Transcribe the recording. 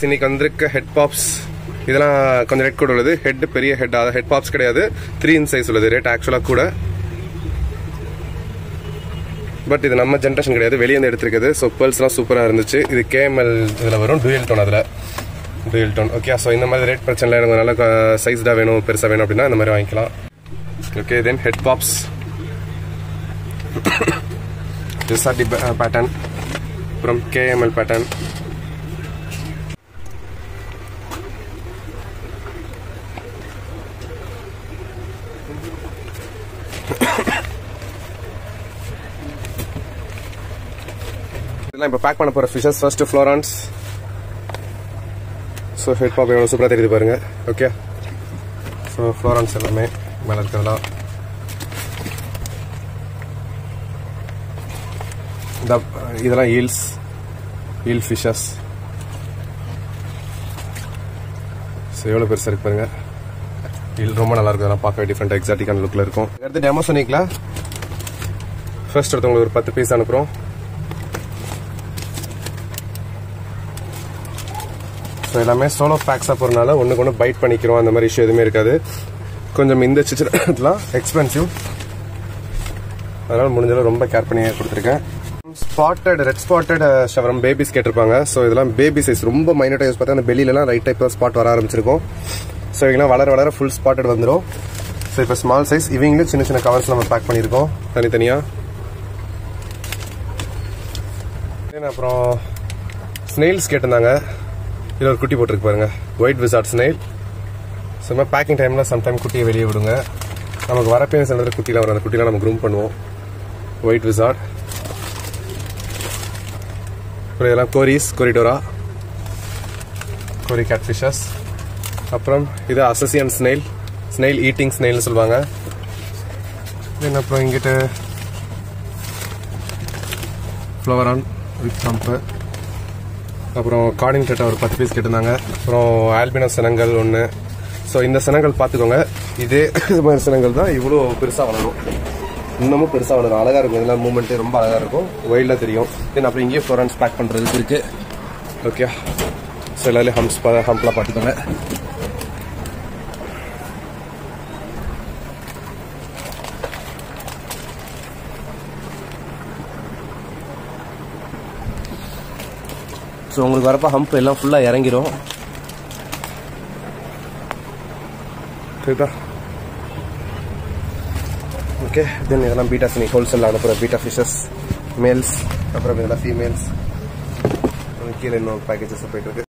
இன்னைக்கு வந்திருக்க ஹெட் பாப்ஸ் இதெல்லாம் கொஞ்சம் ரேட் கூட உள்ளது. ஹெட் பெரிய ஹெட், அதாவது ஹெட் பாப்ஸ் கிடையாது, 3 inch சைஸ் உள்ளது. ரேட் ஆக்சுவலாக கூட, பட் இது நம்ம ஜென்ரேஷன் கிடையாது, வெளியே வந்து எடுத்துருக்குது. ஸோ பேர்ல்ஸ்லாம் சூப்பராக இருந்துச்சு. இது KML இதில் வரும், டூயல் டோன். அதில் டூயல் டோன். ஓகே, ஸோ இந்த மாதிரி ரேட் பிரச்சனை இல்லை. எனக்கு நல்ல சைஸ்டாக வேணும், பெருசாக வேணும் அப்படின்னா இந்த மாதிரி வாங்கிக்கலாம். Okay, then head pops SRT pattern, அப்புறம் KML பேட்டர்ன். இதெல்லாம் இப்போ பேக் பண்ண போகிற fishes. First Florence. So head pop எவ்வளோ சூப்பராக தெரியுது பாருங்க. ஓகே, ஸோ ஃப்ளோரான்ஸ் எல்லாமே மேலே இருக்கிறதெல்லாம். இதெல்லாம் ஈல் ஃபிஷஸ். ஸோ எவ்வளோ பெருசாக இருக்கு பாருங்க. ஈல் ரொம்ப நல்லா இருக்கும். அதெல்லாம் பார்க்க டிஃப்ரெண்ட் எக்ஸாட்டிக்கான லுக்கில் இருக்கும். அடுத்து டெமோசோனிக்ல ஃபர்ஸ்ட் ஒருத்தவங்களுக்கு ஒரு 10 பீஸ் அனுப்புகிறோம். ஸோ எல்லாமே சோலோ பேக்ஸாக போகிறனால ஒன்றுக்கு ஒன்று பைட் பண்ணிக்கிறோம், அந்த மாதிரி இஷ்யூ எதுவுமே இருக்காது. கொஞ்சம் இந்த சிச்சலாம் எக்ஸ்பென்சிவ், அதனால் முடிஞ்சளவு ரொம்ப கேர் பண்ணி கொடுத்துருக்கேன். ரெட் ஸ்பாட்டட் ஷவரம் பேபிஸ் கேட்டிருப்பாங்க. ஸோ இதெல்லாம் பேபி சைஸ், ரொம்ப மைனூட்டாக யூஸ் பார்த்தா அந்த பெல்லிலலாம் ரைட் டைப் ஸ்பாட் வர ஆரம்பிச்சிருக்கும். ஸோ இவங்களாம் வளர வளர ஃபுல் ஸ்பாட்டட் வந்துடும். ஸோ இப்போ ஸ்மால் சைஸ், இவங்களும் சின்ன சின்ன கவர்ஸ் நம்ம பேக் பண்ணியிருக்கோம் தனித்தனியாக. அப்புறம் ஸ்னெயில்ஸ் கேட்டிருந்தாங்க. இதில் ஒரு குட்டி போட்டிருக்கு பாருங்க, ஒயிட் விசார்ட் ஸ்னெயில். சும்மா பேக்கிங் டைமில் சம்டைம் குட்டியை வெளியே விடுங்க. நமக்கு வரப்பேன் சில குட்டியில் வரும், அந்த குட்டிலாம் நம்ம க்ரூம் பண்ணுவோம். White wizard. அப்புறம் இதெல்லாம் கொரிடோரா, கோரி கேட் ஃபிஷஸ். அப்புறம் இது அசசியன் ஸ்னெயில் ஈட்டிங் ஸ்னெயில்னு சொல்லுவாங்க. தென் அப்புறம் இங்கிட்ட ஃப்ளவரான் வித் சம்பு. அப்புறம் கார்டிங் டேட்டா ஒரு 10 பீஸ் கேட்டிருந்தாங்க. அப்புறம் ஆல்பினோ சினங்கள் ஒன்று. ஸோ இந்த சினங்கள் பார்த்துக்கோங்க, இதே மாதிரி சினங்கள் தான் இவ்வளோ பெருசாக வளரும், இன்னமும் பெருசாக வளரும். அழகாக இருக்கும், இதெல்லாம் மூமெண்ட்டு ரொம்ப அழகாக இருக்கும், ஒயில்டாக தெரியும். தென் அப்புறம் இங்கேயே ஃப்ளோரன்ஸ் பேக் பண்ணுறதுக்கு இருக்குது. ஓகே, ஸோ எல்லாரும் ஹம்ப்லாம் பார்த்துக்கோங்க. ஸோ உங்களுக்கு வரப்போ ஹம்ப் எல்லாம் ஃபுல்லாக இறங்கிடும். சரிதா? ஓகே, தென் இதெல்லாம் பீட்டா ஸ்னேக் ஹோல்சேலில் அனுப்புகிற பீட்டா ஃபிஷஸ் மேல்ஸ். அப்புறம் இதெல்லாம் ஃபீமேல்ஸ். கீழே இன்னும் பேக்கேஜஸ் போயிட்டு இருக்கு.